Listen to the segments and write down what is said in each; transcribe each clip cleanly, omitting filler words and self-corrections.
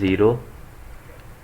0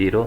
0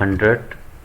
100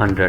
100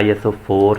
ISO4،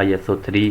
ISO3،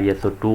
ISO2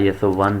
ISO1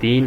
3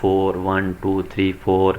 4 1 2 3 4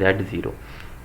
z0،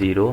0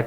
x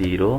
0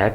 x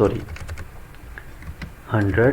100،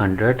100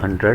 100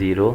0،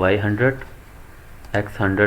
y 100 x 100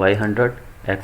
y 100 x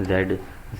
z